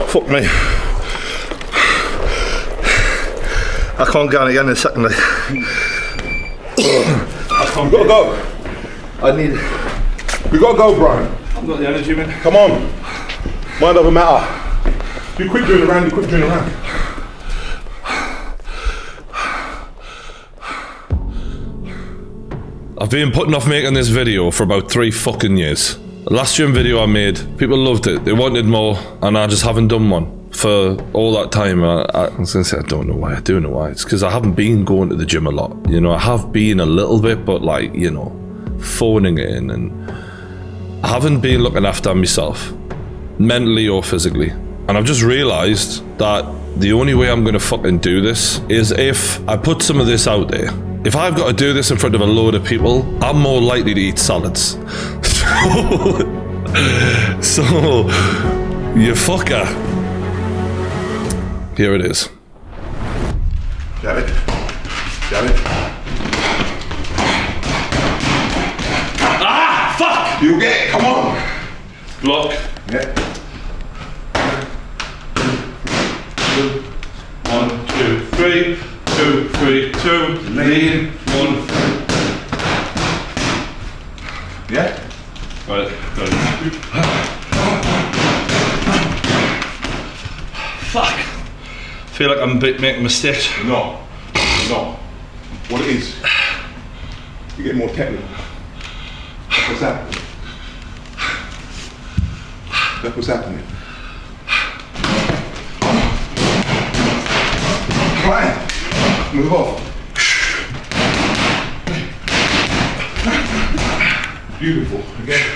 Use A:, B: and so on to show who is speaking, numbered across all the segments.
A: Fuck me. I can't get on again in a second. I can't.
B: We gotta go.
A: I need.
B: We gotta go, Brian.
A: I've got the energy, man.
B: Come on. Mind over matter. You quit doing around. You quit doing around.
C: I've been putting off making this video for about 3 fucking years. The last gym video I made, people loved it, they wanted more, and I just haven't done one for all that time. I was gonna say I don't know why, I do know why. It's because I haven't been going to the gym a lot. You know, I have been a little bit, but like, you know, phoning it in, and I haven't been looking after myself, mentally or physically. And I've just realised that the only way I'm gonna fucking do this is if I put some of this out there. If I've got to do this in front of a load of people, I'm more likely to eat salads. So, you fucker. Here it is.
B: Jab it. Jab it.
A: Ah! Fuck!
B: You get it, come on.
A: Block.
B: Yeah.
A: 1, 2, 3. 2, 3, 2. Lean. 1.
B: Yeah?
A: Right. Fuck. I feel like I'm making mistakes.
B: No. No. What it is, you get more technical. That's what's happening. That's what's happening. Right. Move off. Beautiful. Again.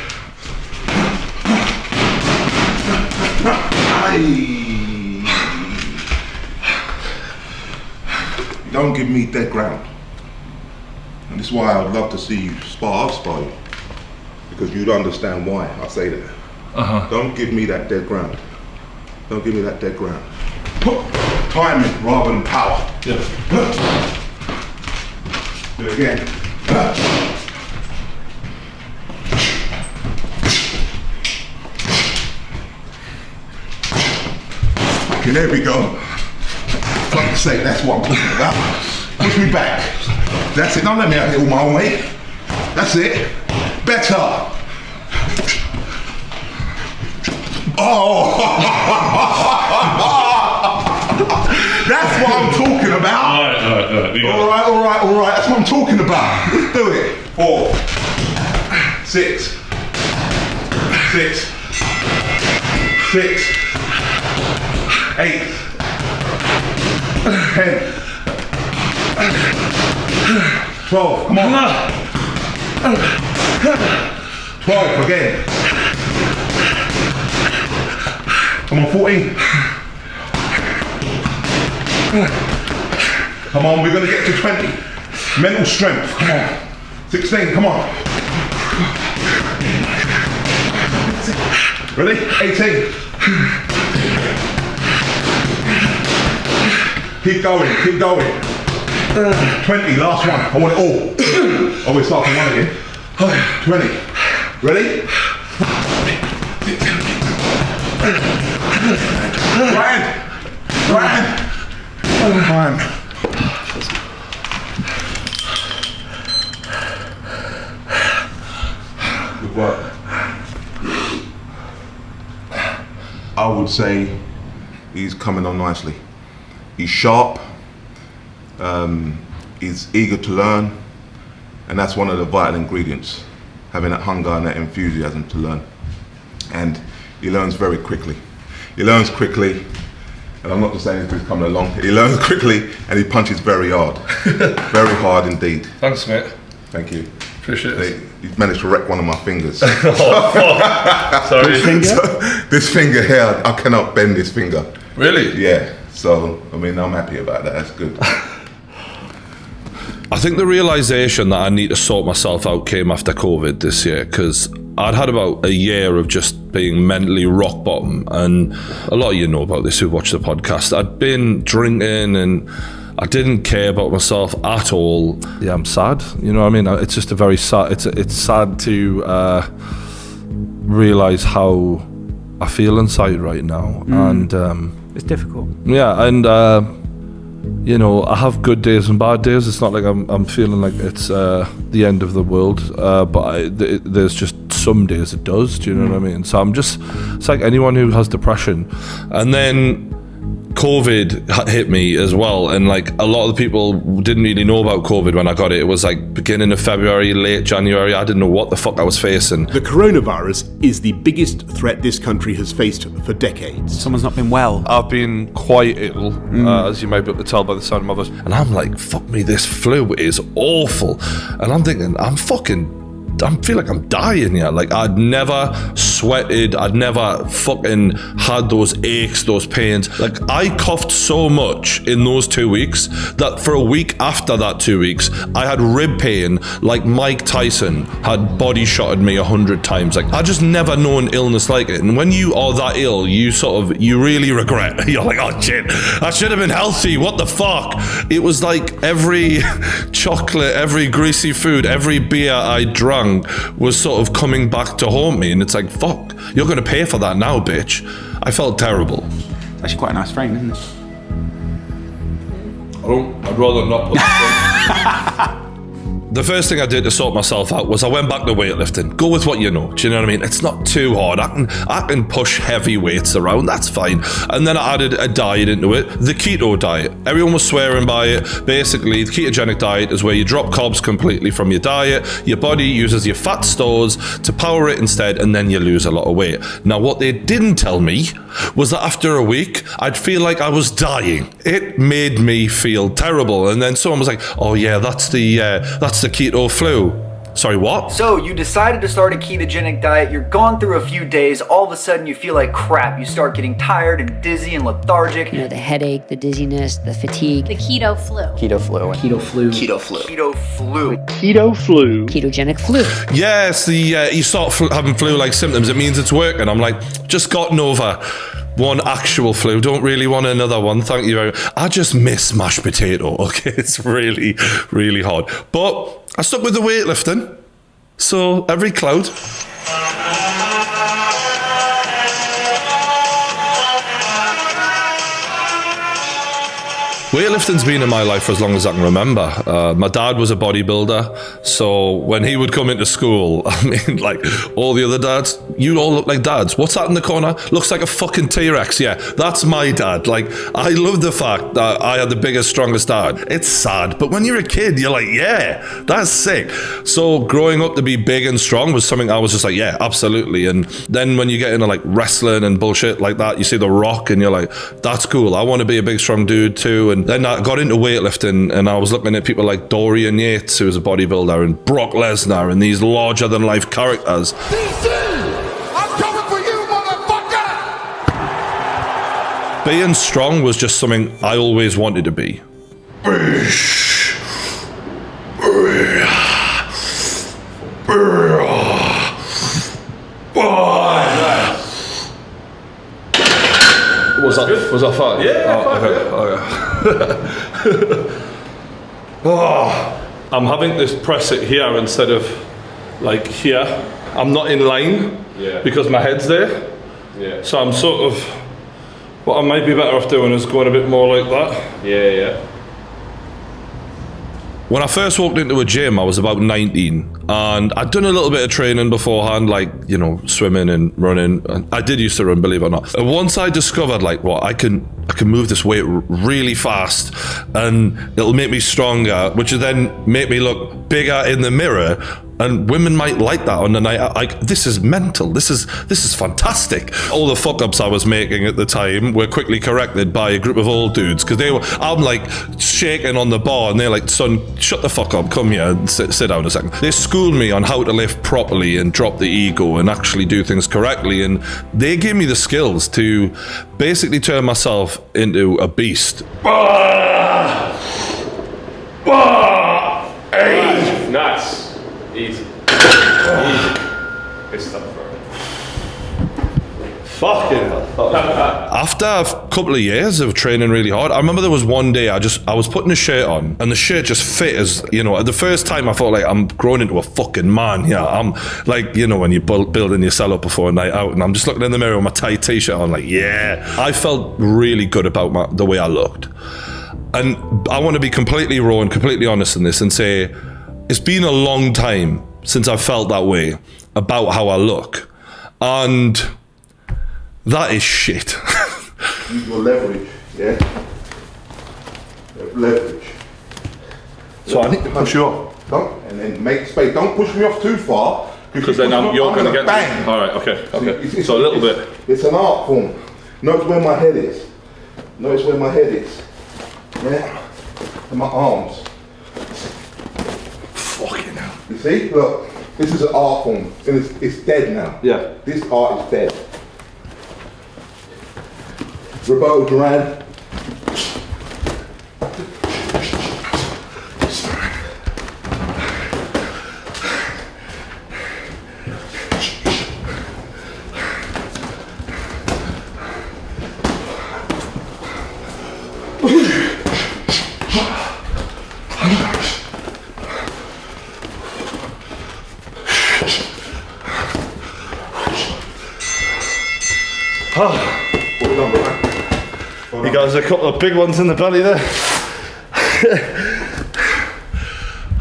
B: You don't give me dead ground. And this is why I'd love to see you spar. I'll spar you. Because you'd understand why I say that. Don't give me that dead ground. Don't give me that dead ground. Timing rather than power.
A: Yeah.
B: Do it again. Okay, there we go. Fuck's sake, that's what I'm talking about. Push me back. That's it. Don't let me out here all my own weight. That's it. Better. Oh. That's what I'm talking about. All right. That's what I'm talking about. Let's do it. 4, 6, 6, 6, 8, 10, 12. Come on. 12 again. Come on, 14. Come on, we're gonna get to 20. Mental strength, come on. 16, come on. Ready? 18. Keep going, keep going. 20, last one. I want it all. Oh, we're starting one again. 20. Ready? Ryan. Good work. I would say he's coming on nicely. He's sharp, he's eager to learn, and that's one of the vital ingredients, having that hunger and that enthusiasm to learn. And he learns very quickly. He learns quickly, and I'm not just saying this, he's coming along. He learns quickly and he punches very hard. Very hard indeed.
A: Thanks, mate.
B: Thank you.
A: Appreciate it.
B: You've managed to wreck one of my fingers.
A: Oh, fuck. Sorry.
B: This finger? So, this finger here, I cannot bend this finger.
A: Really?
B: Yeah. So, I mean, I'm happy about that. That's good.
C: I think the realisation that I need to sort myself out came after COVID this year, because I'd had about a year of just being mentally rock bottom, and a lot of you know about this who've watched the podcast. I'd been drinking and I didn't care about myself at all. Yeah, I'm sad. You know what I mean? It's just a very sad. It's sad to realize how I feel inside right now, and
D: it's difficult.
C: Yeah, and you know, I have good days and bad days. It's not like I'm feeling like it's the end of the world, but there's just some days it does. Do you know what I mean? So it's like anyone who has depression, and then COVID hit me as well, and like a lot of the people didn't really know about COVID when I got it. It was like beginning of February, late January. I didn't know what the fuck I was facing.
E: The coronavirus is the biggest threat this country has faced for decades.
D: Someone's not been well.
C: I've been quite ill, as you might be able to tell by the sound of my voice, and I'm like, fuck me, this flu is awful, and I'm thinking, I feel like I'm dying here. Like, I'd never sweated, I'd never fucking had those aches, those pains. Like, I coughed so much in those 2 weeks that for a week after that 2 weeks, I had rib pain like Mike Tyson had body shotted me 100 times. Like, I just never known illness like it. And when you are that ill, you really regret. You're like, oh shit, I should have been healthy, what the fuck? It was like every chocolate, every greasy food, every beer I drank was sort of coming back to haunt me, and it's like, fuck, you're gonna pay for that now, bitch. I felt terrible.
D: It's actually quite a nice frame, isn't it?
C: I'd rather not put the The first thing I did to sort myself out was I went back to weightlifting. Go with what you know. Do you know what I mean? It's not too hard. I can push heavy weights around. That's fine. And then I added a diet into it, the keto diet. Everyone was swearing by it. Basically, the ketogenic diet is where you drop carbs completely from your diet. Your body uses your fat stores to power it instead, and then you lose a lot of weight. Now, what they didn't tell me was that after a week, I'd feel like I was dying. It made me feel terrible. And then someone was like, "Oh yeah, that's the keto flu." Sorry, what?
F: So you decided to start a ketogenic diet, you're gone through a few days, all of a sudden you feel like crap. You start getting tired and dizzy and lethargic.
G: You know, the headache, the dizziness, the fatigue.
H: The keto flu.
D: Keto flu.
F: Keto flu.
E: Keto flu.
F: Keto flu.
E: Keto flu.
G: Ketogenic flu.
C: Yes, you start having flu-like symptoms. It means it's working. I'm like, just gotten over one actual flu. Don't really want another one. Thank you very much. I just miss mashed potato. Okay, it's really, really hard. But I stuck with the weightlifting. So every cloud. Weightlifting's been in my life for as long as I can remember. My dad was a bodybuilder, so when he would come into school, I mean, like, all the other dads, you all look like dads. What's that in the corner? Looks like a fucking T-Rex. Yeah, that's my dad. Like, I love the fact that I had the biggest, strongest dad. It's sad, but when you're a kid, you're like, yeah, that's sick. So growing up to be big and strong was something I was just like, yeah, absolutely. And then when you get into like wrestling and bullshit like that, you see The Rock and you're like, that's cool. I want to be a big, strong dude too. And then I got into weightlifting and I was looking at people like Dorian Yates, who was a bodybuilder, and Brock Lesnar, and these larger than life characters.
I: DC, I'm coming for you, motherfucker!
C: Being strong was just something I always wanted to be. Was that fun? Yeah, oh, I'm having to press it here instead of like here. I'm not in line because my head's there. Yeah. So I'm sort of, what I might be better off doing is going a bit more like that. Yeah. When I first walked into a gym, I was about 19, and I'd done a little bit of training beforehand, like, you know, swimming and running. And I did used to run, believe it or not. And once I discovered, like, well, I can move this weight really fast, and it'll make me stronger, which will then make me look bigger in the mirror. And women might like that on the night. Like, this is mental. This is fantastic. All the fuck ups I was making at the time were quickly corrected by a group of old dudes, because I'm like shaking on the bar, and they're like, "Son, shut the fuck up. Come here and sit down a second." They schooled me on how to lift properly and drop the ego and actually do things correctly, and they gave me the skills to basically turn myself into a beast.
J: Hey, nuts. Easy. Good stuff, bro.
C: Fucking hell. After a couple of years of training really hard, I remember there was one day I was putting a shirt on and the shirt just fit as, you know, the first time I thought like I'm growing into a fucking man. Yeah, I'm like, you know, when you're building yourself up before a night out and I'm just looking in the mirror with my tight t-shirt on like, yeah. I felt really good about the way I looked. And I want to be completely raw and completely honest in this and say, it's been a long time since I felt that way about how I look. And that is shit.
B: Use your leverage, yeah? Leverage.
C: So I need to push you off.
B: Don't, and then make space. Don't push me off too far.
C: Because then you're going to get...
B: bang.
C: All right, okay. So a little bit.
B: It's an art form. Notice where my head is. Notice where my head is. Yeah? And my arms.
C: Fucking hell.
B: You see? Look. This is an art form. And it's dead now.
C: Yeah.
B: This art is dead. Roberto Duran.
C: You got a couple of big ones in the belly there.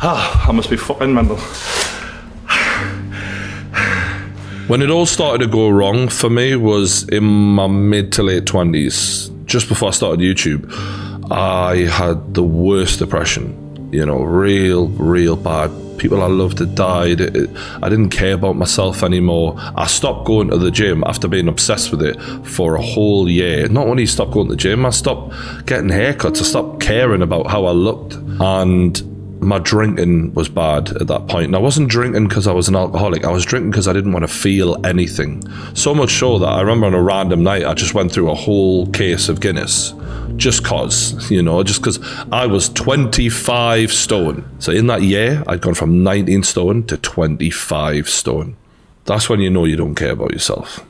C: I must be fucking mental. When it all started to go wrong for me was in my mid to late 20s. Just before I started YouTube, I had the worst depression. You know, real bad. People I loved had died. I didn't care about myself anymore. I stopped going to the gym after being obsessed with it for a whole year. Not only stopped going to the gym, I stopped getting haircuts. I stopped caring about how I looked. And my drinking was bad at that point. And I wasn't drinking because I was an alcoholic. I was drinking because I didn't want to feel anything. So much so that I remember on a random night, I just went through a whole case of Guinness. Just cause, you know, just because I was 25 stone. So in that year, I'd gone from 19 stone to 25 stone. That's when you know you don't care about yourself.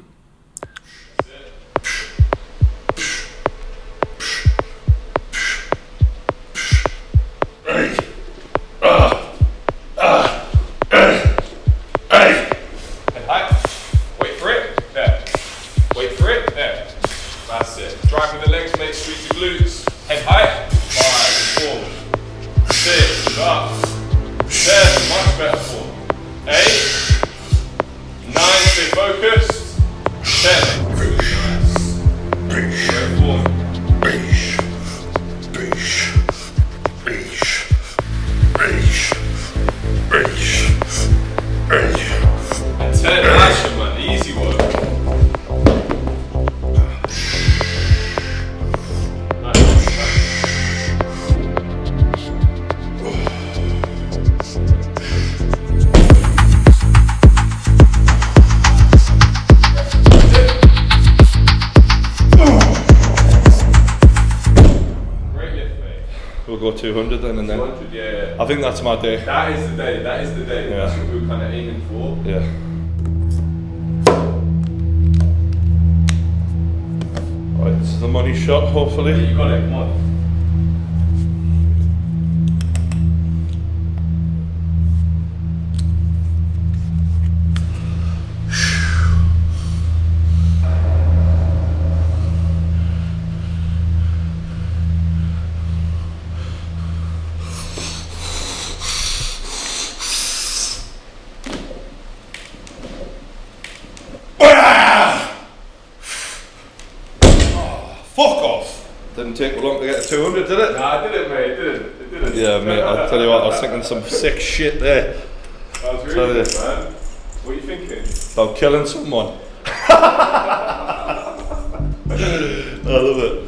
H: Wait for it. There. Wait for it. There. That's it. Drive with the legs, mate. Squeeze the glutes. Head high. 5, 4, 6, up. 7, much better. 4, 8, 9, stay focused. 10. Nice. 10, action, man. Easy work.
C: We'll go 200 then and then.
H: 200, yeah.
C: I think that's my day.
H: That is the day. That is the day.
C: Yeah.
H: That's what we were kind of aiming for.
C: Yeah. Right, this is the money shot, hopefully.
H: You got it, come on.
C: Fuck off! Didn't take long to get to 200, did it?
H: Nah, it didn't, mate. It didn't.
C: Yeah, mate, I'll tell you what, I was thinking some sick shit there.
H: That was really good, man. What are you thinking?
C: About killing someone. I love it.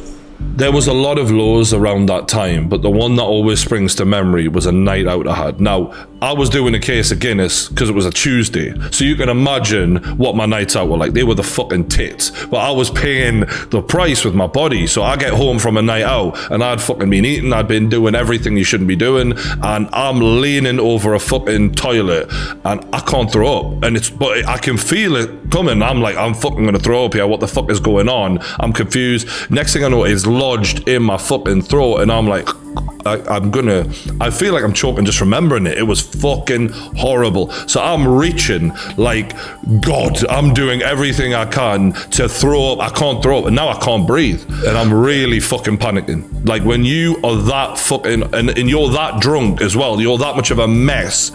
C: There was a lot of lows around that time, but the one that always springs to memory was a night out I had. Now, I was doing a case of Guinness because it was a Tuesday, so you can imagine what my nights out were like. They were the fucking tits, but I was paying the price with my body. So I get home from a night out and I'd fucking been eating, I'd been doing everything you shouldn't be doing, and I'm leaning over a fucking toilet and I can't throw up, but I can feel it coming. I'm like, I'm fucking gonna throw up here. What the fuck is going on? I'm confused. Next thing I know, it's lodged in my fucking throat, and I'm like, I feel like I'm choking just remembering it. It was fucking horrible. So I'm reaching like God. I'm doing everything I can to throw up. I can't throw up, and now I can't breathe, and I'm really fucking panicking. Like when you are that fucking and you're that drunk as well, you're that much of a mess.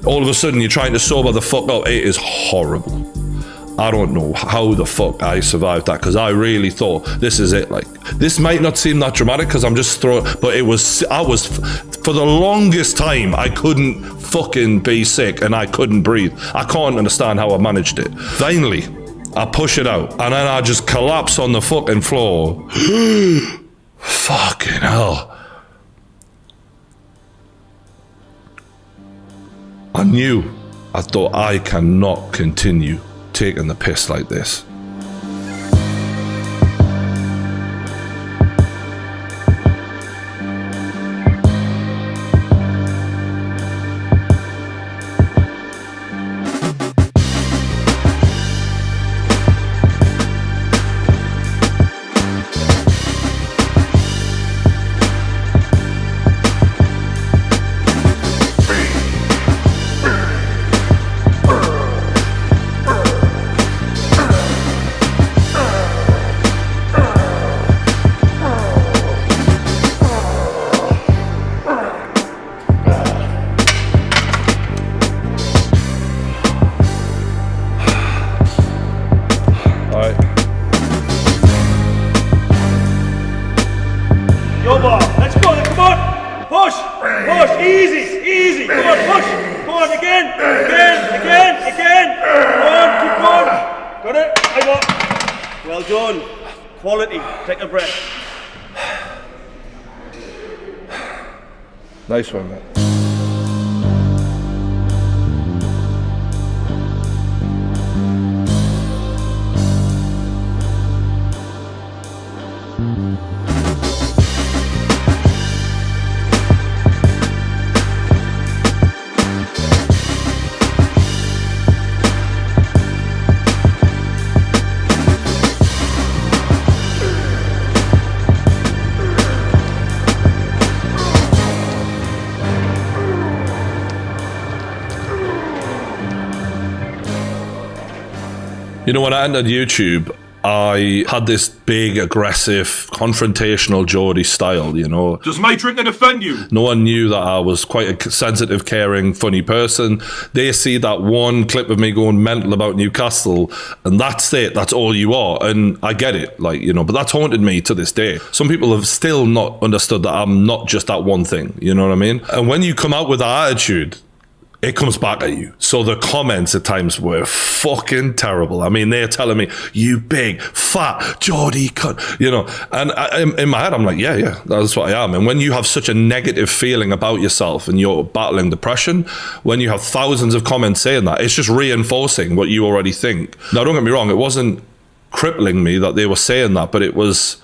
C: All of a sudden, you're trying to sober the fuck up. It is horrible. I don't know how the fuck I survived that, because I really thought this is it. Like, this might not seem that dramatic because I'm just throwing, but for the longest time, I couldn't fucking be sick and I couldn't breathe. I can't understand how I managed it. Finally, I push it out and then I just collapse on the fucking floor. Fucking hell. I thought I cannot continue taking the piss like this. Nice one, man. You know, when I entered YouTube, I had this big, aggressive, confrontational Geordie style, you know.
A: Does my drinking offend you?
C: No one knew that I was quite a sensitive, caring, funny person. They see that one clip of me going mental about Newcastle, and that's it. That's all you are. And I get it, like, you know, but that's haunted me to this day. Some people have still not understood that I'm not just that one thing, you know what I mean? And when you come out with that attitude, it comes back at you. So the comments at times were fucking terrible. I mean, they're telling me, you big, fat, Geordie cunt, you know. And in my head, I'm like, yeah, that's what I am. And when you have such a negative feeling about yourself and you're battling depression, when you have thousands of comments saying that, it's just reinforcing what you already think. Now, don't get me wrong, it wasn't crippling me that they were saying that, but it was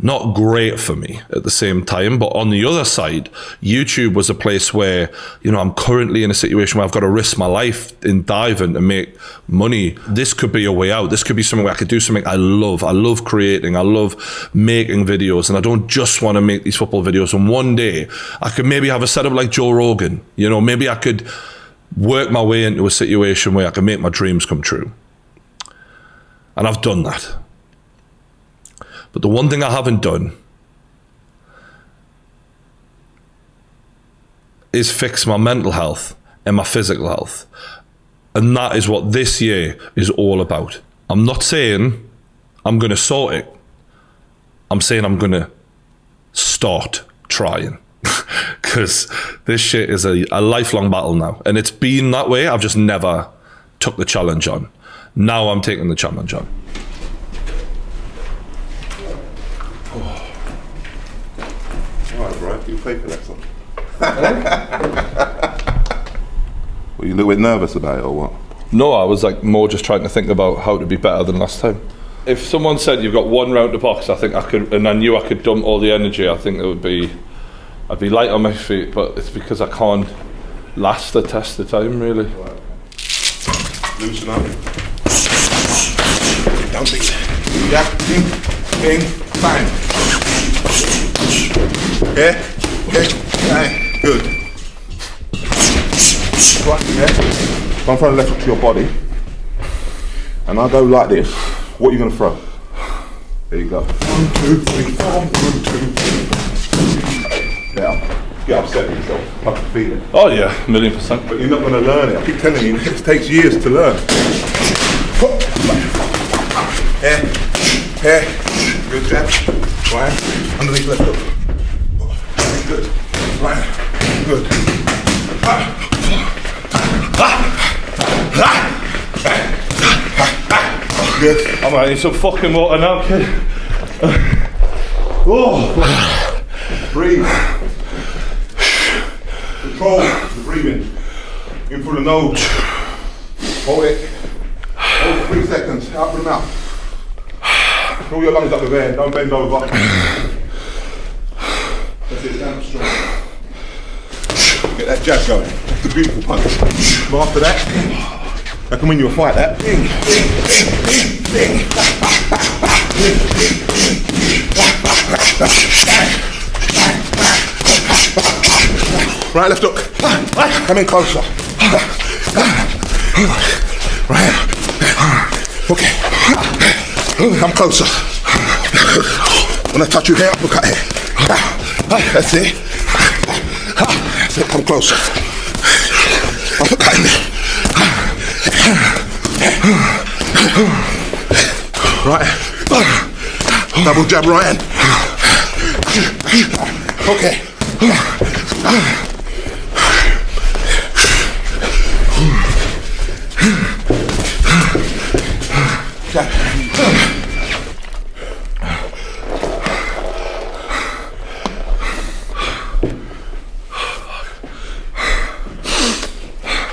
C: not great for me at the same time. But on the other side, YouTube was a place where, you know, I'm currently in a situation where I've got to risk my life in diving to make money. This could be a way out. This could be something where I could do something I love. I love creating. I love making videos. And I don't just want to make these football videos. And one day I could maybe have a setup like Joe Rogan. You know, maybe I could work my way into a situation where I can make my dreams come true. And I've done that. But the one thing I haven't done is fix my mental health and my physical health. And that is what this year is all about. I'm not saying I'm going to sort it. I'm saying I'm going to start trying. Because this shit is a lifelong battle now. And it's been that way. I've just never took the challenge on. Now I'm taking the challenge on. Oh.
B: pay for that song? Were you a little bit nervous about it or what?
C: No, I was like more just trying to think about how to be better than last time. If someone said you've got 1 round to box, I think I could, and I knew I could dump all the energy, I think it would be, I'd be light on my feet, but it's because I can't last the test of time, really.
B: Right. Loosen up. Don't beat. Yeah, bing, bang. Yeah, bang, good. Right, yeah. One front left to your body, and I'll go like this. What are you going to throw? There you go. 1, 2, 3, 4, 1, 2. Yeah. Get upset with yourself. I can feel it.
C: Oh yeah, 1,000,000%.
B: But you're not going to learn it. I keep telling you, it takes years to learn. Here. Good jab. Right. Underneath left hook. Good. Right. Good. Good.
C: I might need some fucking water now, kid.
B: Oh. Breathe. Control the breathing. In through the nose. Hold it. Hold for 3 seconds. Out through the mouth. Pull your lungs up with air. Don't bend over. That's it. Stand up strong. Get that jab going. It's a beautiful punch. But after that, I can win you a fight. That. Bing. Right, left hook. Come in closer. Right. Okay. Come closer. When I touch you here, look at here. That's it. That's it. Come closer. Look at me. Right. Double jab right hand. Okay.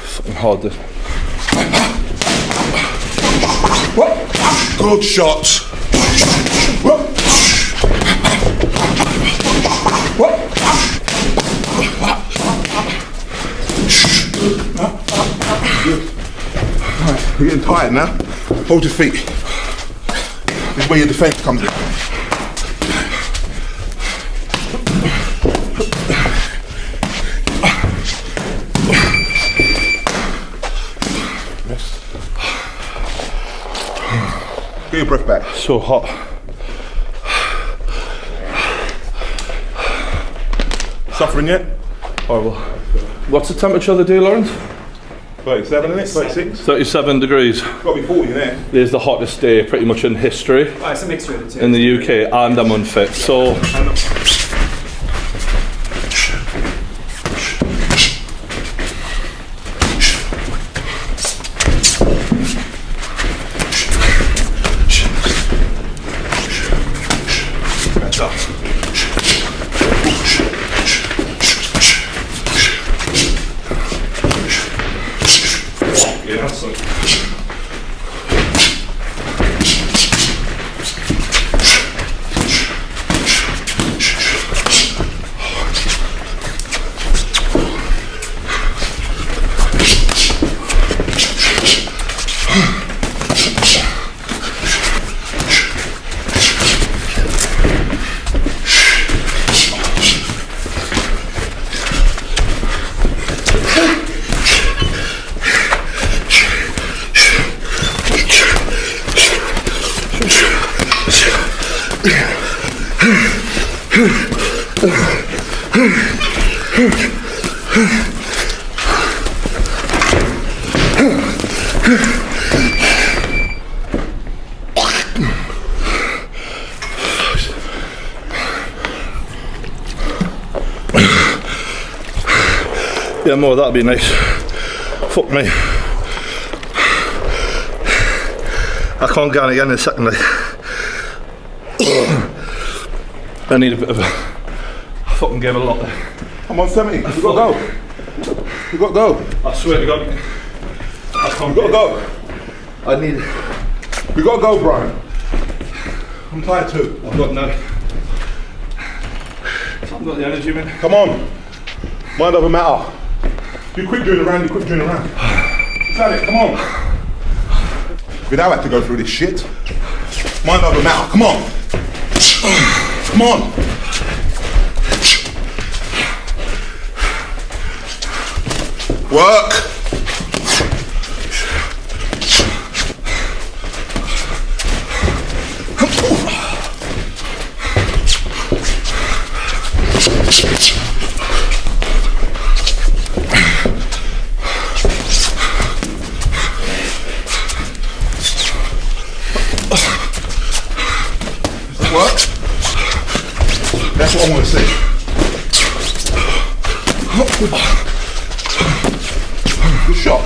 C: Fucking hard this.
B: Good shots. Right, you're getting tired now. Hold your feet. This is where your defense comes in. Get your breath back.
C: So hot.
B: Suffering yet?
C: Horrible. What's the temperature of the day, Lawrence?
B: 37 in it? 36?
C: 37 degrees.
B: It's got to be 40 in there.
C: There's the hottest day pretty much in history.
D: Oh, it's a mixture of the two.
C: In the UK, and I'm unfit, so... Yeah, more of that'd be nice. Fuck me. I can't get it again in a second. Like. I need a bit of a fucking gave a lot there.
B: I'm on 70. You got to go. You got to go.
C: I swear to God. I can't.
B: You got to go.
C: I need.
B: You got to go, Brian. I'm tired too.
C: I've got no. I've got the energy, man.
B: Come on. Mind over matter. You quit doing around. You quit doing around. Got it. Come on. Without having to go through this shit. Mind over matter. Come on. Come on. Work. What? That's what I want to see. Good shot.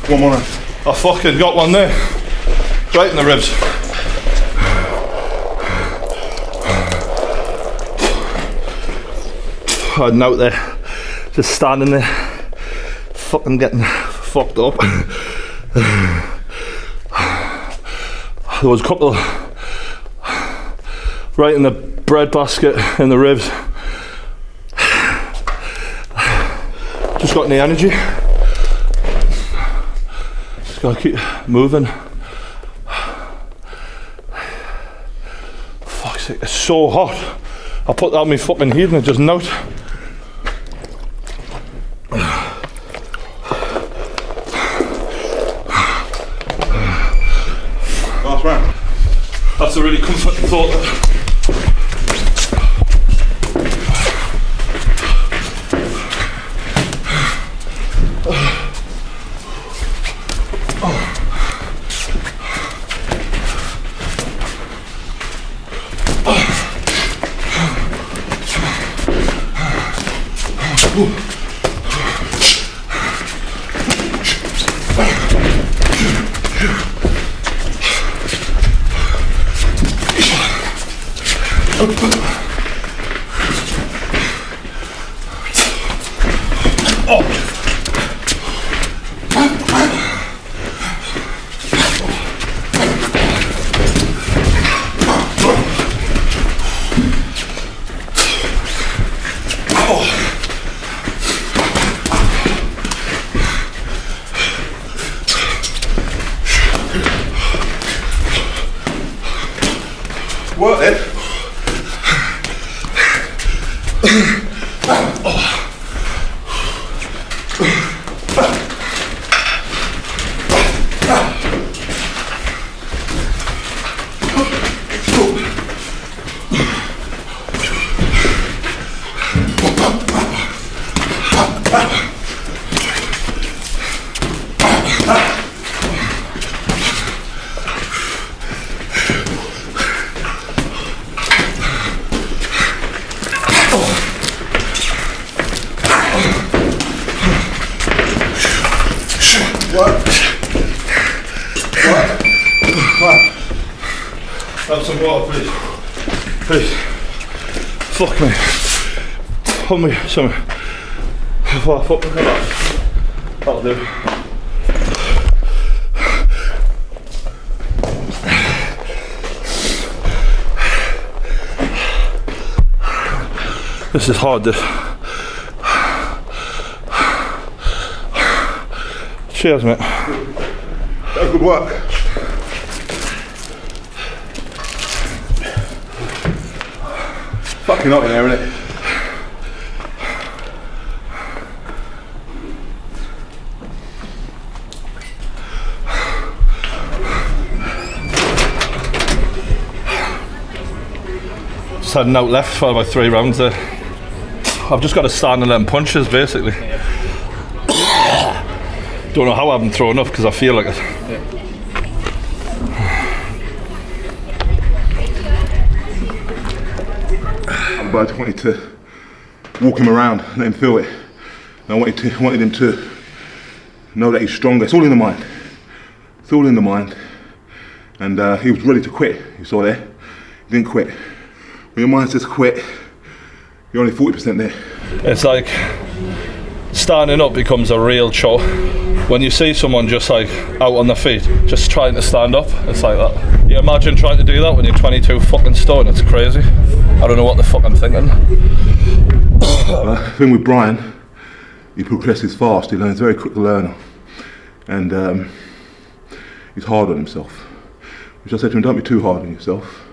B: One more.
C: I fucking got one there. Right in the ribs. I had out there, just standing there, fucking getting fucked up. There was a couple right in the bread basket in the ribs. Just got any energy. Just gotta keep moving. Fuck's sake, it's so hot. I put that on my fucking heat and it just knocked.
B: Last round.
C: That's a really comforting thought.
B: Work then.
C: Have some water, please. Please. Fuck me. Put me some. Fuck me. That'll do. This is hard, this. Cheers, mate.
B: good work. Fucking up in there, isn't it?
C: Just heading out left for about 3 rounds there. I've just got to stand and let them punches, basically. Don't know how I haven't thrown up because I feel like it.
B: But I just wanted to walk him around, let him feel it. And I wanted him to know that he's stronger. It's all in the mind. It's all in the mind. And he was ready to quit. You saw there. He didn't quit. When your mind says quit, you're only 40% there.
C: It's like standing up becomes a real chore. When you see someone just like out on their feet, just trying to stand up, it's like that. You imagine trying to do that when you're 22 fucking stone, it's crazy. I don't know what the fuck I'm thinking.
B: The thing with Brian, he progresses fast, he learns, very quick learner. And he's hard on himself. Which I said to him, don't be too hard on yourself,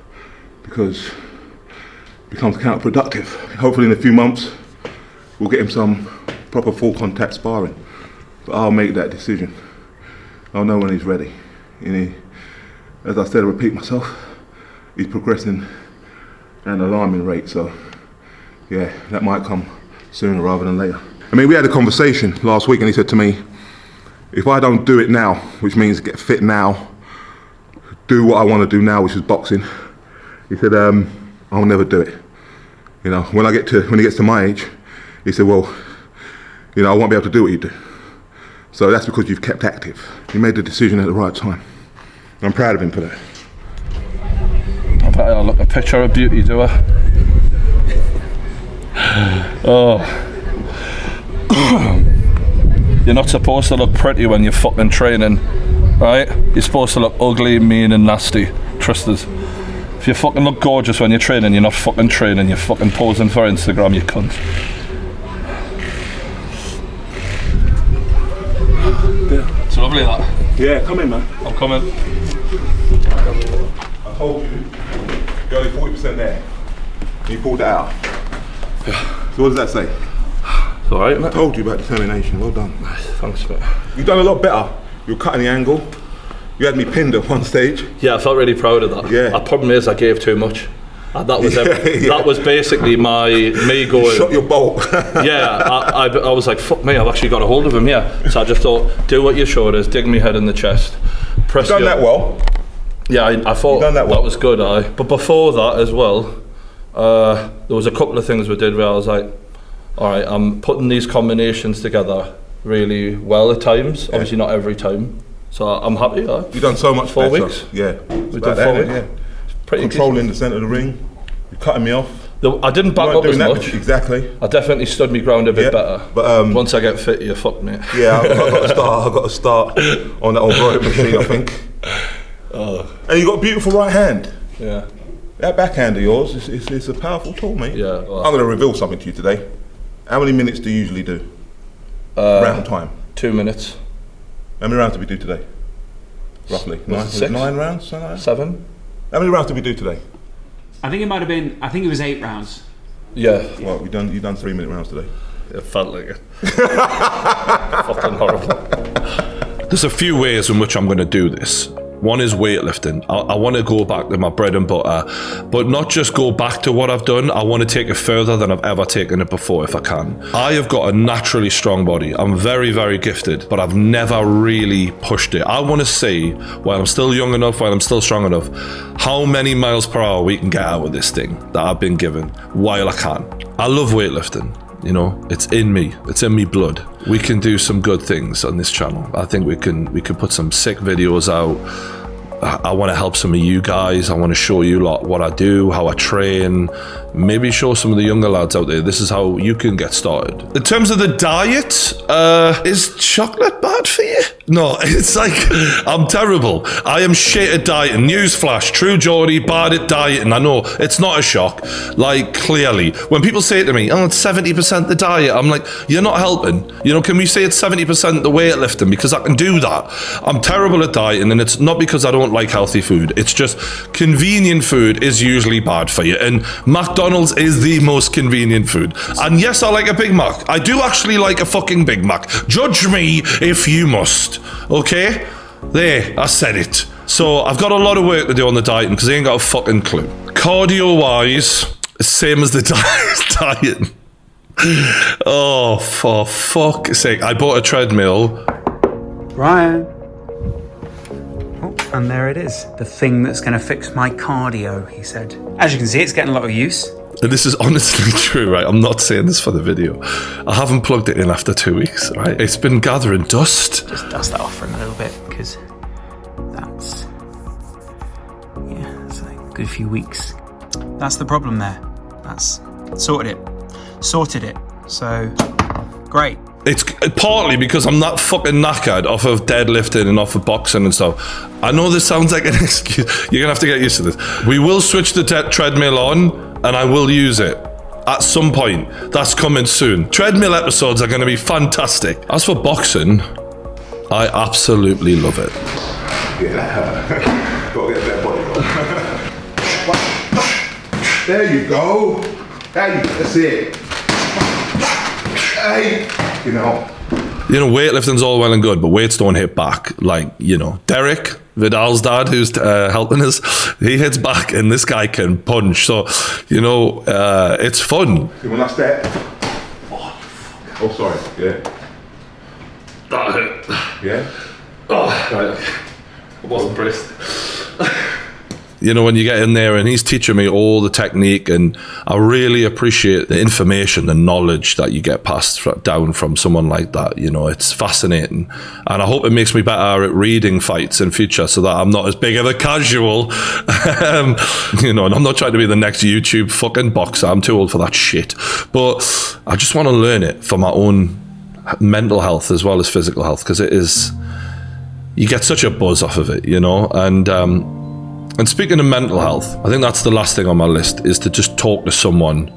B: because it becomes counterproductive. Hopefully in a few months, we'll get him some proper full contact sparring. But I'll make that decision. I'll know when he's ready. As I said, I repeat myself, he's progressing at an alarming rate, so yeah, that might come sooner rather than later. I mean, we had a conversation last week and he said to me, if I don't do it now, which means get fit now, do what I want to do now, which is boxing, he said, I'll never do it. You know, when he gets to my age, he said, well, you know, I won't be able to do what you do. So that's because you've kept active. You made the decision at the right time. I'm proud of him for that.
C: I bet I look a picture of beauty, do I? Oh. You're not supposed to look pretty when you're fucking training, right? You're supposed to look ugly, mean and nasty. Trust us. If you fucking look gorgeous when you're training, you're not fucking training, you're fucking posing for Instagram, you cunt. It's lovely that.
B: Yeah, come in, man.
C: I'm coming.
B: I told you, you're only 40% there. You pulled it out. Yeah. So what does that say?
C: It's alright, mate.
B: I told you about determination. Well done.
C: Thanks, mate.
B: You've done a lot better. You were cutting the angle. You had me pinned at one stage.
C: Yeah, I felt really proud of that.
B: Yeah.
C: The problem is I gave too much. That was
B: Yeah.
C: that was basically me going.
B: Shot your bolt.
C: Yeah, I was like, fuck me, I've actually got a hold of him. Yeah. So I just thought, do what your shoulders, dig me head in the chest, press.
B: You've done that well.
C: Yeah, I thought
B: You've done that well.
C: that was good. But before that as well, there was a couple of things we did where I was like, all right, I'm putting these combinations together really well at times. Obviously not every time. So I'm happy.
B: You've done so much
C: 4
B: better.
C: weeks.
B: Yeah.
C: We've done 4 weeks.
B: Yeah.
C: Pretty
B: Controlling the centre of the ring. You're cutting me off.
C: I didn't back up as much.
B: Exactly.
C: I definitely stood my ground a bit better.
B: But
C: once I get fit, you're fucked, mate.
B: Yeah, I've got to start on that old rope machine, I think. And you got a beautiful right hand.
C: Yeah.
B: That backhand of yours is a powerful tool, mate.
C: Yeah. Well,
B: I'm going to reveal something to you today. How many minutes do you usually do? Round time.
C: 2 minutes.
B: How many rounds did we do today? Roughly.
C: Was it 6?
B: 9 rounds? Something like that?
C: 7.
B: How many rounds did we do today?
J: I think it might have been. I think it was 8 rounds.
C: Yeah.
B: Well, you've done 3-minute rounds today.
C: It felt like it. Fucking horrible. There's a few ways in which I'm going to do this. One is weightlifting. I want to go back to my bread and butter, but not just go back to what I've done. I want to take it further than I've ever taken it before if I can. I have got a naturally strong body. I'm very, very gifted, but I've never really pushed it. I want to see, while I'm still young enough, while I'm still strong enough, how many miles per hour we can get out of this thing that I've been given while I can. I love weightlifting. You know, it's in me blood. We can do some good things on this channel. I think we can put some sick videos out. I want to help some of you guys. I want to show you lot what I do, how I train, maybe show some of the younger lads out there, this is how you can get started. In terms of the diet, is chocolate bad for you? No, it's like, I'm terrible. I am shit at dieting. Newsflash, true Geordie, bad at dieting. I know, it's not a shock. Like, clearly. When people say to me, oh, it's 70% the diet, I'm like, you're not helping. You know, can we say it's 70% the weightlifting? Because I can do that. I'm terrible at dieting, and it's not because I don't like healthy food. It's just convenient food is usually bad for you. And McDonald's is the most convenient food. And yes, I like a Big Mac. I do actually like a fucking Big Mac. Judge me if you must. Okay? There, I said it. So I've got a lot of work to do on the dieting because I ain't got a fucking clue. Cardio-wise, same as the dieting. Oh, for fuck's sake. I bought a treadmill.
D: Ryan. Oh, and there it is. The thing that's going to fix my cardio, he said. As you can see, it's getting a lot of use.
C: And this is honestly true, right? I'm not saying this for the video. I haven't plugged it in after 2 weeks, right? It's been gathering dust.
D: Just dust that off for a little bit, because that's... yeah, it's like a good few weeks. That's the problem there. That's sorted it. So, great.
C: It's partly because I'm that fucking knackered off of deadlifting and off of boxing and stuff. I know this sounds like an excuse. You're gonna have to get used to this. We will switch the treadmill on, and I will use it at some point. That's coming soon. Treadmill episodes are going to be fantastic. As for boxing, I absolutely love it.
B: Yeah, gotta get that body on. There you go. Hey, that's it. Hey, you know.
C: You know, weightlifting's all well and good, but weights don't hit back. Like, you know, DERRICK, Vidal's dad, who's helping us, he hits back, and this guy can punch. So, you know, it's fun.
B: See, when I step. Oh, sorry. Yeah.
C: That hit.
B: Yeah.
C: Oh, right. I wasn't braced. You know, when you get in there and he's teaching me all the technique, and I really appreciate the information, the knowledge that you get passed down from someone like that. You know, it's fascinating. And I hope it makes me better at reading fights in future so that I'm not as big of a casual. You know, and I'm not trying to be the next YouTube fucking boxer. I'm too old for that shit. But I just want to learn it for my own mental health as well as physical health, because it is, you get such a buzz off of it, you know. And speaking of mental health, I think that's the last thing on my list, is to just talk to someone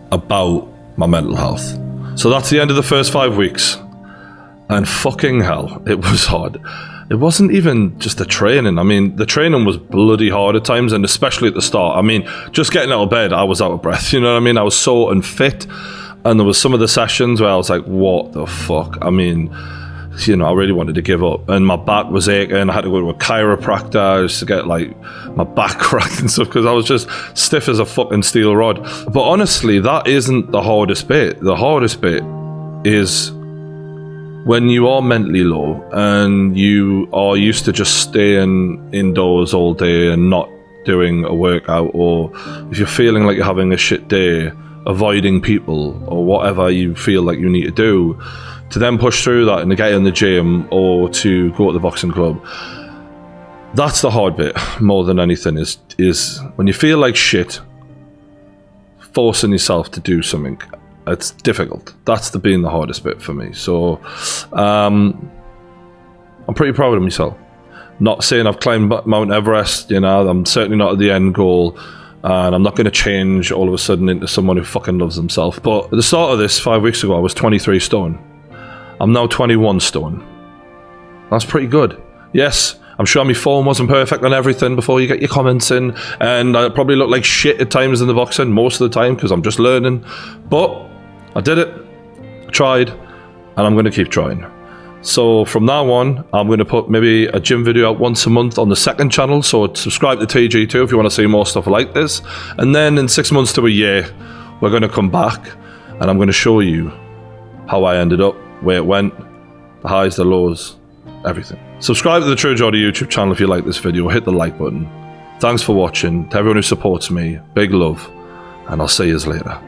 C: about my mental health. So that's the end of the first 5 weeks. And fucking hell, it was hard. It wasn't even just the training. I mean, the training was bloody hard at times, and especially at the start. I mean, just getting out of bed, I was out of breath. You know what I mean? I was so unfit. And there was some of the sessions where I was like, what the fuck? I mean, you know, I really wanted to give up, and my back was aching. I had to go to a chiropractor just to get like my back cracked and stuff, because I was just stiff as a fucking steel rod. But honestly, that isn't the hardest bit. The hardest bit is when you are mentally low and you are used to just staying indoors all day and not doing a workout, or if you're feeling like you're having a shit day, avoiding people or whatever you feel like you need to do, to then push through that and to get in the gym or to go to the boxing club. That's the hard bit more than anything, is when you feel like shit, forcing yourself to do something. It's difficult. That's been the hardest bit for me. So I'm pretty proud of myself. Not saying I've climbed Mount Everest, you know, I'm certainly not at the end goal, and I'm not going to change all of a sudden into someone who fucking loves himself. But at the start of this 5 weeks ago, I was 23 stone. I'm now 21 stone. That's pretty good. Yes, I'm sure my form wasn't perfect on everything before you get your comments in, and I probably look like shit at times in the boxing, most of the time, because I'm just learning. But I did it, tried, and I'm going to keep trying. So from now on, I'm going to put maybe a gym video out once a month on the second channel, so subscribe to TG2 if you want to see more stuff like this. And then in 6 months to a year, we're going to come back, and I'm going to show you how I ended up, where it went, the highs, the lows, everything. Subscribe to the True Geordie YouTube channel if you like this video. Hit the like button. Thanks for watching. To everyone who supports me, big love, and I'll see you later.